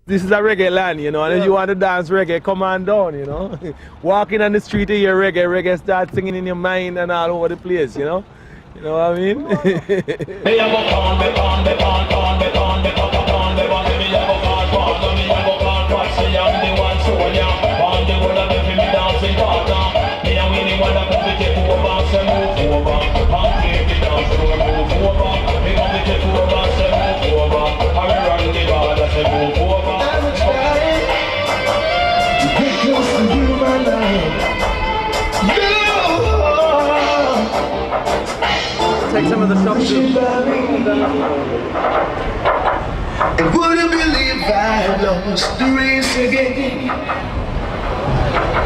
This is a reggae land, you know, and if you want to dance reggae, come on down, you know. Walking on the street, you hear reggae start singing in your mind and all over the place, you know. You know what I mean? Take some of the shots. And wouldn't believe I lost the race again.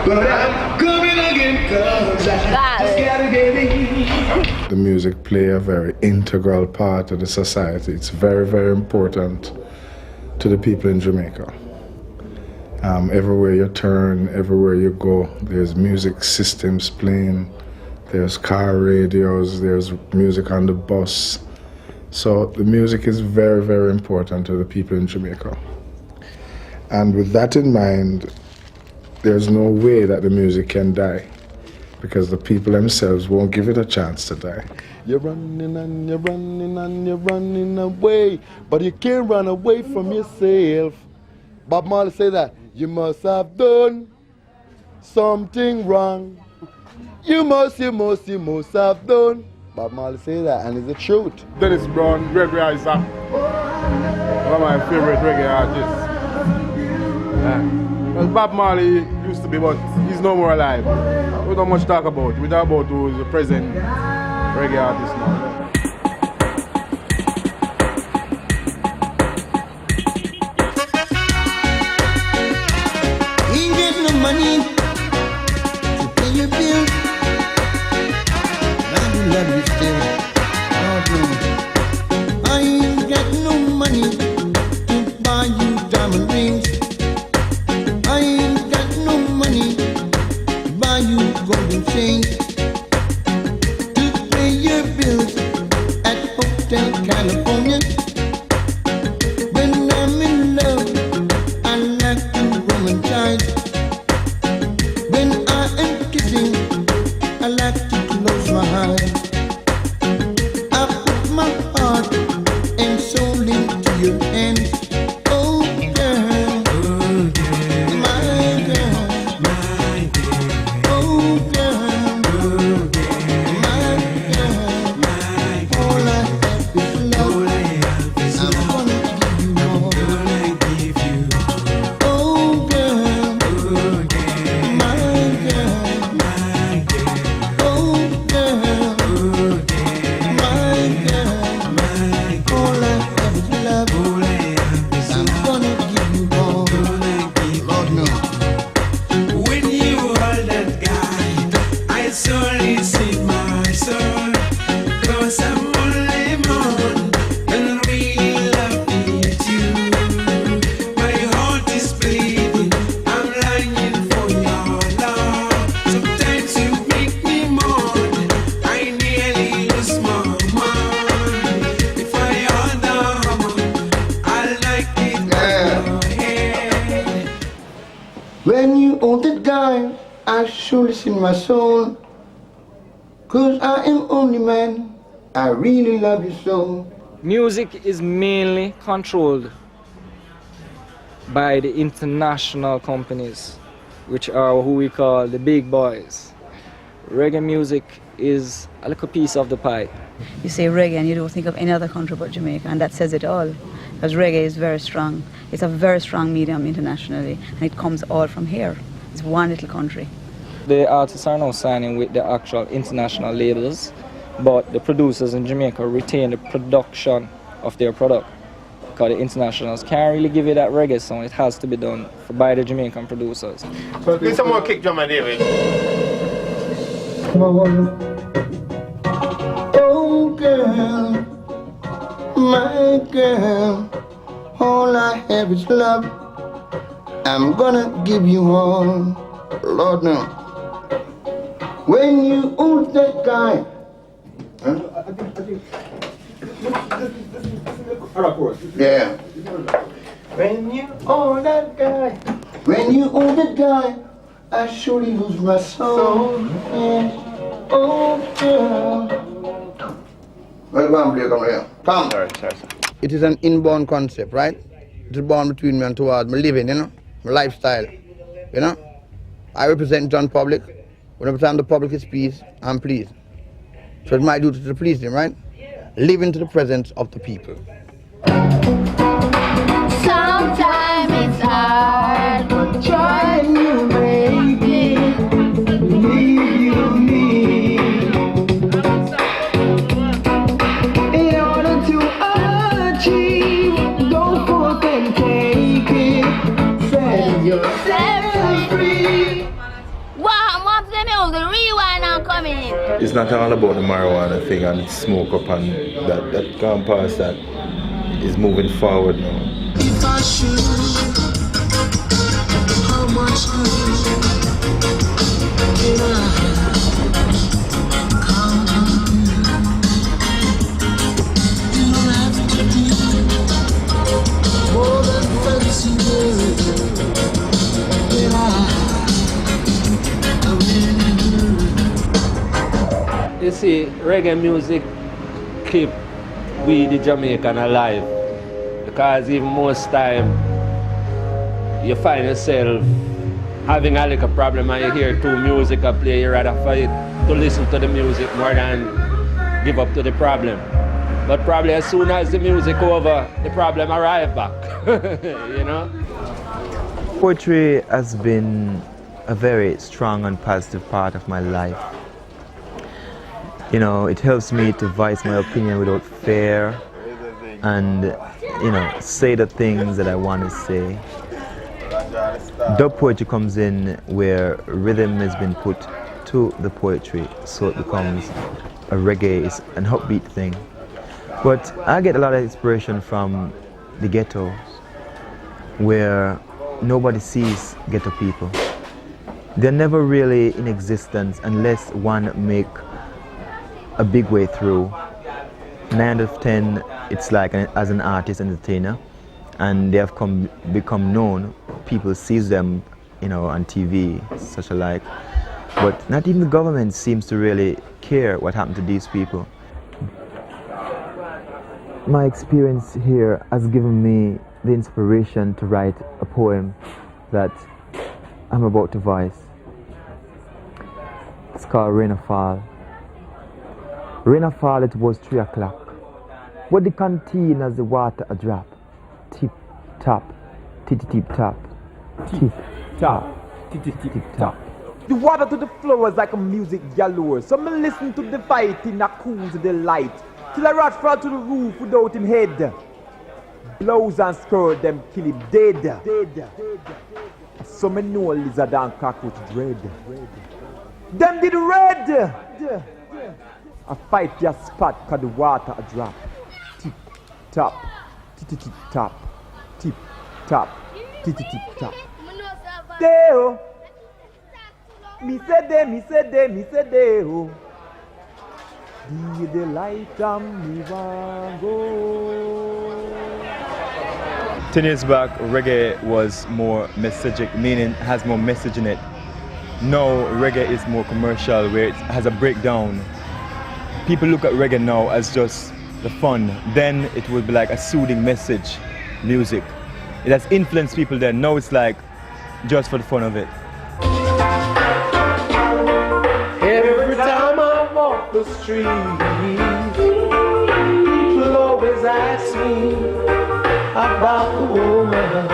But I'm coming again, cause I just gotta get in. The music play a very integral part of the society. It's very, very important to the people in Jamaica. Everywhere you turn, everywhere you go, there's music systems playing. There's car radios, there's music on the bus. So the music is very, very important to the people in Jamaica. And with that in mind, there's no way that the music can die because the people themselves won't give it a chance to die. You're running and you're running and you're running away, but you can't run away from yourself. Bob Marley said that, you must have done something wrong. You must have done. Bob Marley say that, and it's the truth. Dennis Brown, Gregory is one of my favorite reggae artists. Well, Bob Marley used to be, but he's no more alive. We don't much talk about. We talk about who is the present reggae artist now. Ain't get no money to pay your bills. Love you still. I ain't got no money to buy you diamond rings. I ain't got no money to buy you golden chains. To pay your bills at Hotel California. When I'm in love, I like to romanticize. When I am kissing, I like to close my eyes. When you own the guy, I surely in my soul. Cause I am only man, I really love you so. Music is mainly controlled by the international companies, which are who we call the big boys. Reggae music is a little piece of the pie. You say reggae and you don't think of any other country but Jamaica, and that says it all. Because reggae is very strong. It's a very strong medium internationally, and it comes all from here. It's one little country. The artists are now signing with the actual international labels, but the producers in Jamaica retain the production of their product. Because the internationals can't really give you that reggae sound. It has to be done by the Jamaican producers. So get some more kick drum and David. Oh girl, my girl, all I have is love. I'm gonna give you all, Lord no. When you hold that guy, yeah. When you own that guy. When you own that guy, I surely lose my soul. Yeah. Oh, girl. Well, come here. Come. Sorry. It is an inborn concept, right? It is born between me and towards my living, my lifestyle, I represent John Public. Whenever time the public is pleased, I'm pleased. So it's my duty to please them, right? Living to the presence of the people. Sometimes it's hard, but trying to make it. Believe you me. In order to achieve, go forth and take it. Set yourself free. What's the music? Rewind and come in. It's not all about the marijuana thing and smoke up and that can't pass that. Is moving forward now. If I should, how much good can I count on you? You don't have to be more than fancy words. Can I really do? You see, reggae music keep we the Jamaican alive, because even most time you find yourself having a little problem and you hear two music play, you rather fight to listen to the music more than give up to the problem. But probably as soon as the music over, the problem arrive back. Poetry has been a very strong and positive part of my life. It helps me to voice my opinion without fear and, say the things that I want to say. Dub poetry comes in where rhythm has been put to the poetry, so it becomes a reggae, it's an upbeat thing. But I get a lot of inspiration from the ghettos, where nobody sees ghetto people. They're never really in existence unless one make a big way through. 9 out of 10, it's like as an artist, entertainer, and they have become known. People sees them, on TV, such alike. But not even the government seems to really care what happened to these people. My experience here has given me the inspiration to write a poem that I'm about to voice. It's called Rain or Fall. Rain or fall, it was 3 o'clock. What the canteen as the water a drop. Tip, tap, tip, tip, tap. Tip, tap, tip, tip, tap. The water to the floor was like a music galore. So me listen to the fighting a cool to the light. Till a rat fall to the roof without him head. Blows and skirt them kill him dead. So me know lizard and cockroach dread. Them did red. I fight your spot cause the water a drop. Tip, tap, tip, tip, tap. Tip, tap, tip, tip, tap. Deo. Me say deo. The light and me want go. 10 years back, reggae was more messagic, meaning has more message in it. Now, reggae is more commercial, where it has a breakdown. People look at reggae now as just the fun. Then it would be like a soothing message music. It has influenced people then. Now it's like just for the fun of it. Every time I walk the street, people always ask me about the woman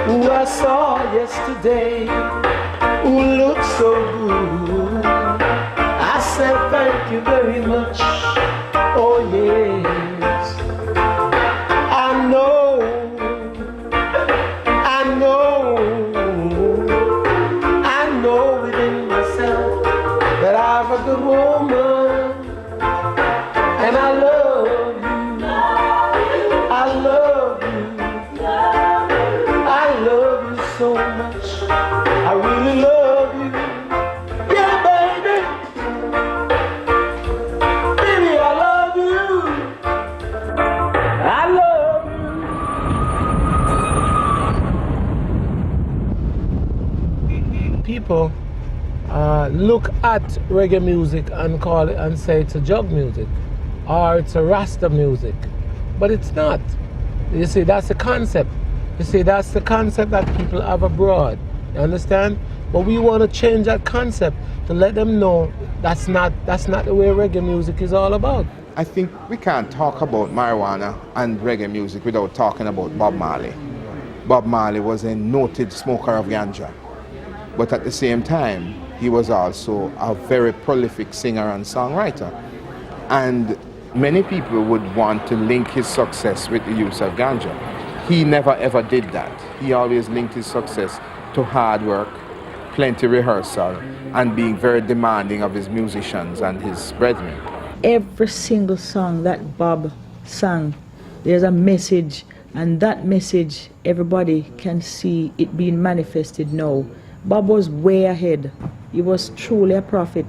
who I saw yesterday, who looked so good. I said thank you very much, oh yes. I know within myself that I'm a good woman, and I love you, I love you, I love you so much. people look at reggae music and call it and say it's a jug music or it's a Rasta music, but it's not. You see, that's the concept. You see, that's the concept that people have abroad. You understand? But we want to change that concept to let them know that's not the way reggae music is all about. I think we can't talk about marijuana and reggae music without talking about Bob Marley. Bob Marley was a noted smoker of ganja, but at the same time, he was also a very prolific singer and songwriter. And many people would want to link his success with the use of ganja. He never ever did that. He always linked his success to hard work, plenty rehearsal, and being very demanding of his musicians and his brethren. Every single song that Bob sang, there's a message, and that message, everybody can see it being manifested now. Bob was way ahead. He was truly a prophet.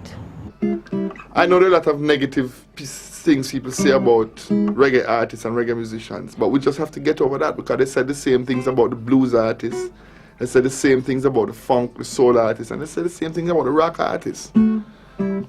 I know there are a lot of negative things people say about reggae artists and reggae musicians, but we just have to get over that, because they said the same things about the blues artists, they said the same things about the funk, the soul artists, and they said the same thing about the rock artists.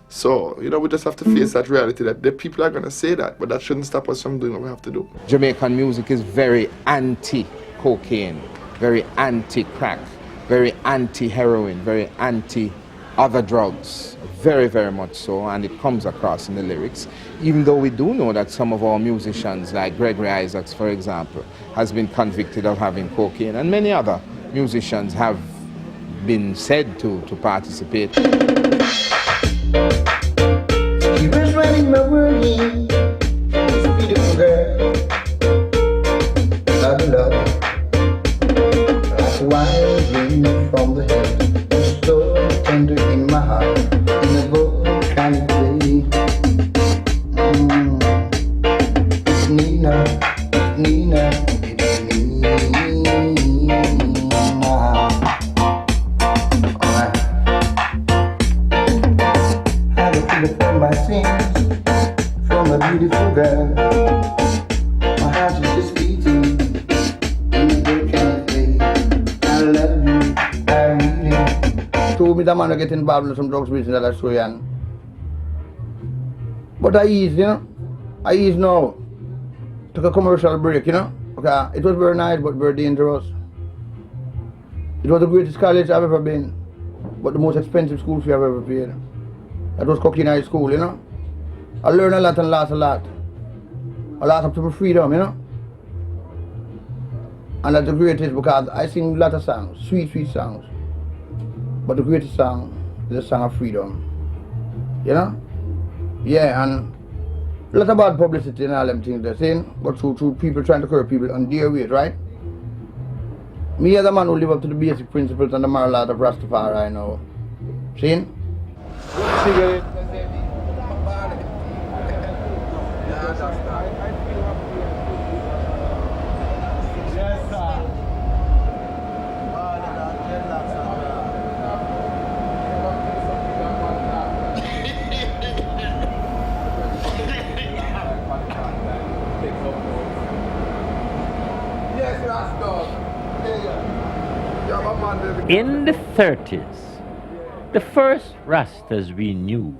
So, you know, we just have to face that reality that the people are going to say that, but that shouldn't stop us from doing what we have to do. Jamaican music is very anti-cocaine, very anti-crack, very anti-heroin, very anti-other drugs, very, very much so, and it comes across in the lyrics. Even though we do know that some of our musicians, like Gregory Isaacs, for example, has been convicted of having cocaine, and many other musicians have been said to participate. She was running my world in. She's a beautiful girl. Love, love. Like a wild wind from the hills. So tender in my heart. In a volcanic way. It's Nina, Nina. It's Nina. Alright. From my sins, from a beautiful girl. My heart is just beating in a volcanic way. I love you, I really. Told me that man are getting involved in some drugs business that I saw young. But I ease, you know. I ease now. Took a commercial break, you know. Okay, it was very nice but very dangerous. It was the greatest college I've ever been, but the most expensive school fee I've ever paid. That was Coquina High School, you know. I learned a lot and lost a lot. I lost up to my freedom, you know. And that's the greatest, because I sing a lot of songs, sweet, sweet songs. But the greatest song is a song of freedom. You know? Yeah, and a lot of bad publicity and all them things they're saying, but through people trying to curb people on their ways, right? Me as a man who live up to the basic principles and the moral laws of Rastafari, I know. See? In the 30s, the first Rastas we knew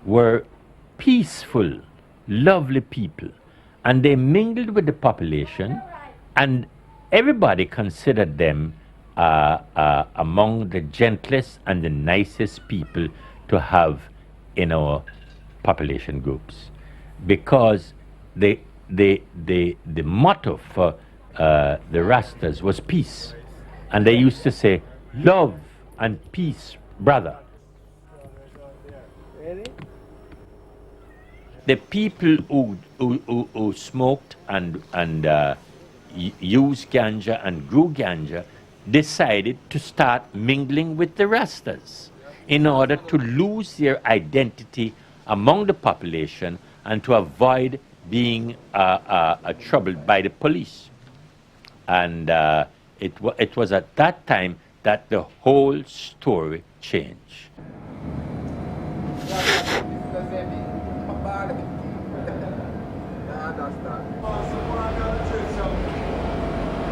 were peaceful, lovely people, and they mingled with the population, and everybody considered them among the gentlest and the nicest people to have in our population groups, because the motto for the Rastas was peace, and they used to say, "Love and peace, brother." The people who smoked and used ganja and grew ganja decided to start mingling with the Rastas in order to lose their identity among the population and to avoid being troubled by the police. And it was at that time that the whole story changed.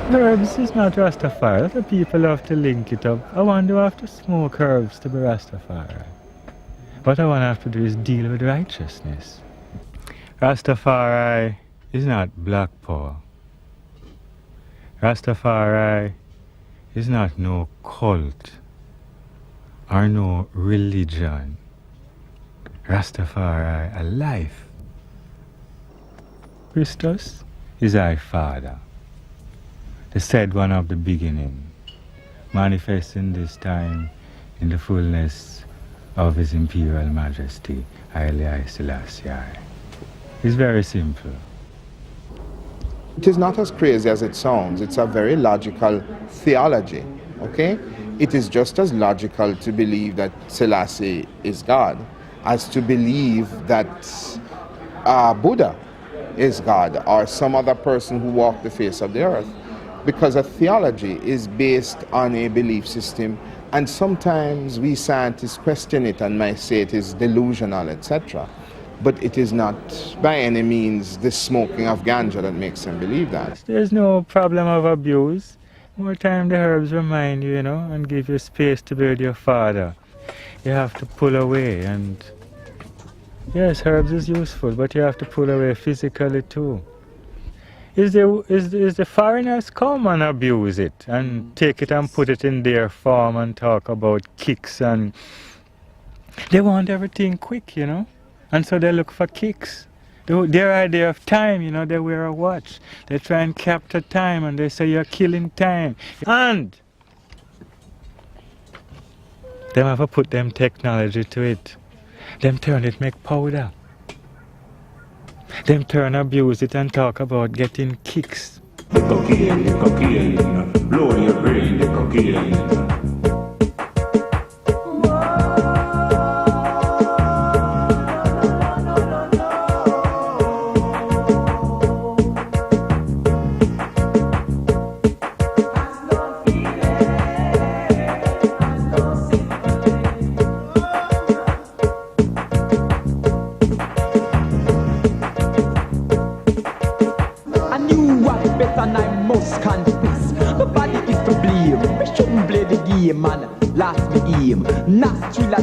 Herbs is not Rastafari. A lot of people have to link it up. I wonder who have to smoke herbs to be Rastafari. What I want to have to do is deal with righteousness. Rastafari is not black power. Rastafari is not no cult or no religion. Rastafari a life. Christus is our Father, the said one of the beginning, manifesting this time in the fullness of His Imperial Majesty, Haile Selassie. It's very simple. It is not as crazy as it sounds. It's a very logical theology, okay? It is just as logical to believe that Selassie is God as to believe that Buddha is God or some other person who walked the face of the earth. Because a theology is based on a belief system, and sometimes we scientists question it and might say it is delusional, etc. But it is not by any means the smoking of ganja that makes them believe that. There's no problem of abuse. More time the herbs remind you, and give you space to build your Father. You have to pull away, and yes, herbs is useful, but you have to pull away physically too. Is the foreigners come and abuse it and take it and put it in their form and talk about kicks, and they want everything quick, and so they look for kicks. Their idea of time, they wear a watch. They try and capture time and they say you're killing time. And them have to put them technology to it. Them turn it make powder. Them turn abuse it and talk about getting kicks. The cocaine, blow your brain, the cocaine. Last me aim, nostril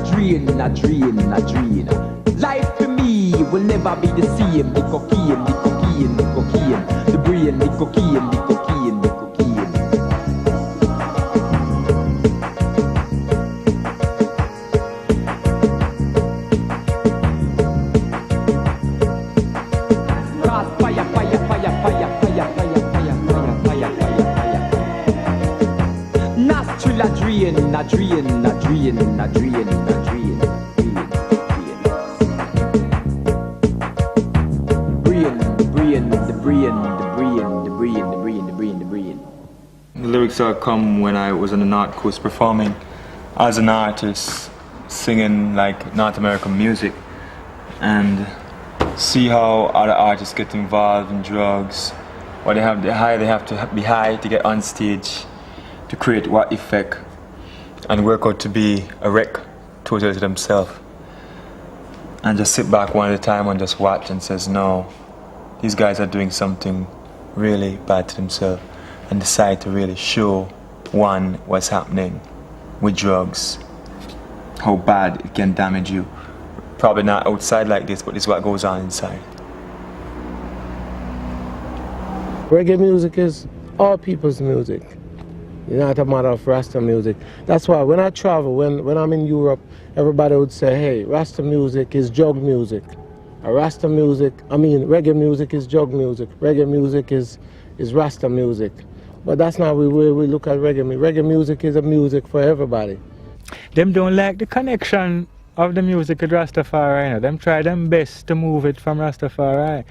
a drain. Life for me will never be the same. The cocaine, the brain, the cocaine. The lyrics all come when I was on the North Coast performing as an artist, singing like North American music, and see how other artists get involved in drugs. They have to be high to get on stage to create what effect and work out to be a wreck totally to themselves, and just sit back one at a time and just watch and says, no, these guys are doing something really bad to themselves, and decide to really show one what's happening with drugs, how bad it can damage you. Probably not outside like this, but this is what goes on inside. Reggae music is all people's music. It's not a matter of Rasta music. That's why when I travel, when I'm in Europe, everybody would say, hey, Rasta music is jug music. Reggae music is jug music. Reggae music is Rasta music. But that's not the way we look at reggae. Reggae music is a music for everybody. Them don't like the connection of the music with Rastafari. Them try them best to move it from Rastafari.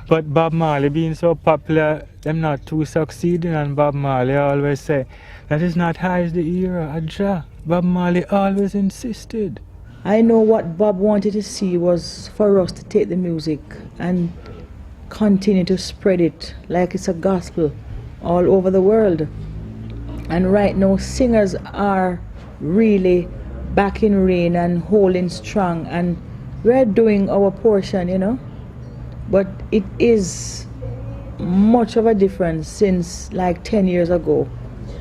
But Bob Marley being so popular, them not too succeeding, and Bob Marley always say, that is not high as the era, Adja. Bob Marley always insisted. I know what Bob wanted to see was for us to take the music and continue to spread it like it's a gospel all over the world. And right now singers are really back in rain and holding strong, and we're doing our portion, But it is much of a difference since like 10 years ago.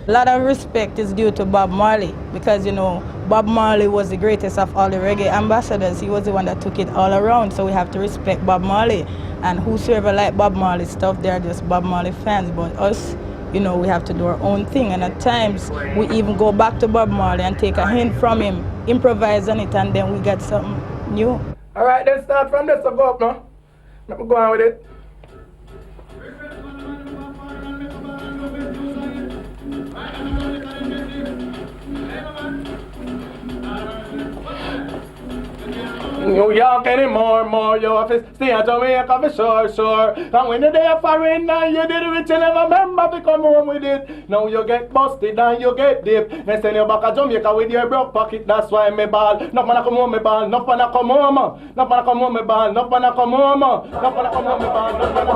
A lot of respect is due to Bob Marley because, you know, Bob Marley was the greatest of all the reggae ambassadors. He was the one that took it all around, so we have to respect Bob Marley. And whosoever like Bob Marley stuff, they're just Bob Marley fans. But us, you know, we have to do our own thing. And at times, we even go back to Bob Marley and take a hint from him, improvise on it, and then we get something new. All right, let's start from this. So go up now. Let me go on with it. New York anymore, more you have to stay at Jamaica for sure. And when the day of foreign and you did it, you never remember to come home with it. Now you get busted and you get deep. Then send you back to Jamaica with your broke pocket, that's why me ball. No man come home, me ball. No man come home. No man come home, me ball. No man come home. No man come home, me ball. No man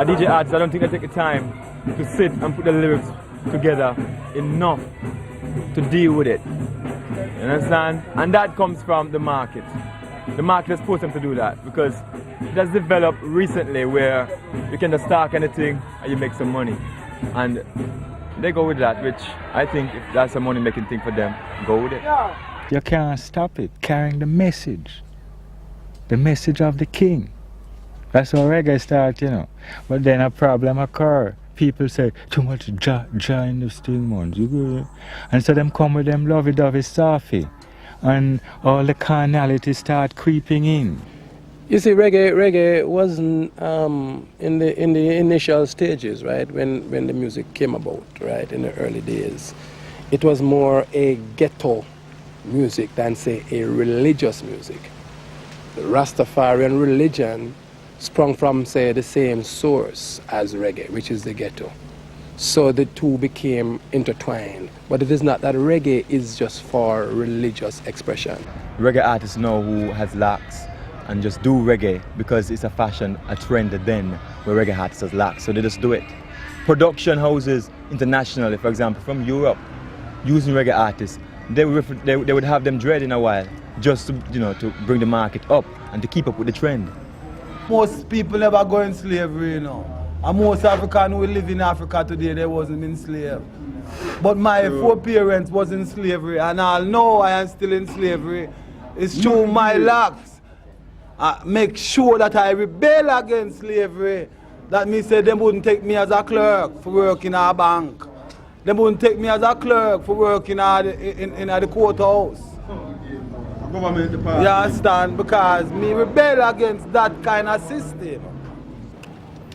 A DJ artist, I don't think I take the time to sit and put the lyrics together enough to deal with it. You understand? And that comes from the market. The market has forced them to do that because it has developed recently where you can just talk anything and you make some money. And they go with that, which I think if that's a money making thing for them, go with it. You can't stop it, carrying the message of the king. That's how reggae starts, you know. But then a problem occurs. People say, too much ja in this thing, man. And so them come with them lovey-dovey stuffy. And all the carnality start creeping in. You see, reggae wasn't in the initial stages, right? When the music came about, right? In the early days, it was more a ghetto music than say a religious music. The Rastafarian religion sprung from, say, the same source as reggae, which is the ghetto. So the two became intertwined. But it is not that reggae is just for religious expression. Reggae artists know who has locks and just do reggae because it's a fashion, a trend then where reggae artists has locks, so they just do it. Production houses internationally, for example, from Europe, using reggae artists, they would have them dread in a while just to, you know, to bring the market up and to keep up with the trend. Most people never go in slavery, you know. And most Africans who live in Africa today, they wasn't enslaved. But my foreparents was in slavery, and I know I am still in slavery. It's through my locks. I make sure that I rebel against slavery. That means say they wouldn't take me as a clerk for work in a bank. They wouldn't take me as a clerk for work in the courthouse. You understand? Because me rebel against that kind of system.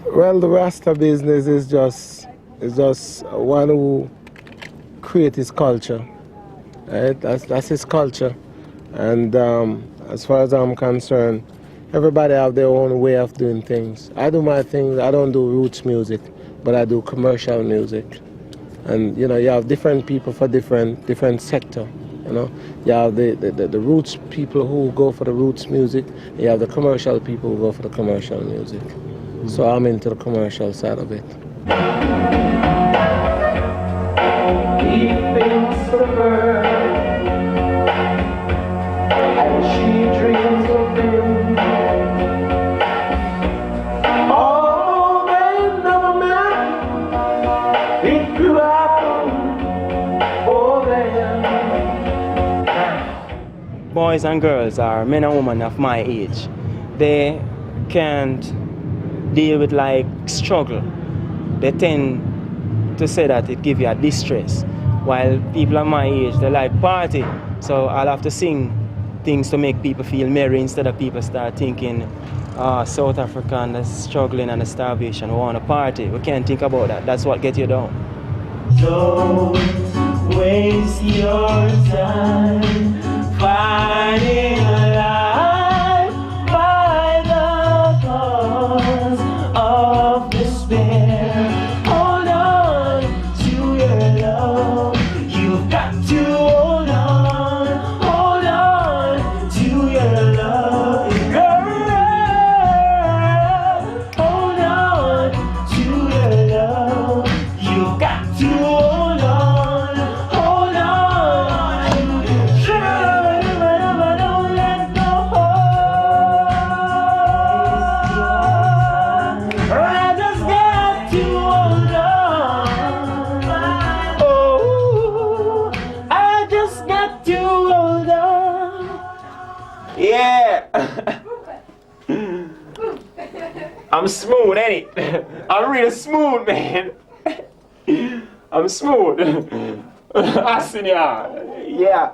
Well, the Rasta business is just one who creates his culture. Right? That's his culture. And as far as I'm concerned, everybody have their own way of doing things. I do my thing. I don't do roots music, but I do commercial music. And you know, you have different people for different sector. You know, you have the roots people who go for the roots music. You have the commercial people who go for the commercial music. So I'm into the commercial side of it. He thinks of her, and she dreams of him. Oh, they never met. It grew up for them. Boys and girls, or men and women of my age, they can't deal with like struggle. They tend to say that it gives you a distress, while people of my age, they like party. So I'll have to sing things to make people feel merry instead of people start thinking, South Africa and the struggling and the starvation, we want to party. We can't think about that. That's what gets you down. Don't waste your time fighting alive by the cause of I'm smooth, ain't it? I'm real smooth, man. I'm smooth. I see ya. Yeah.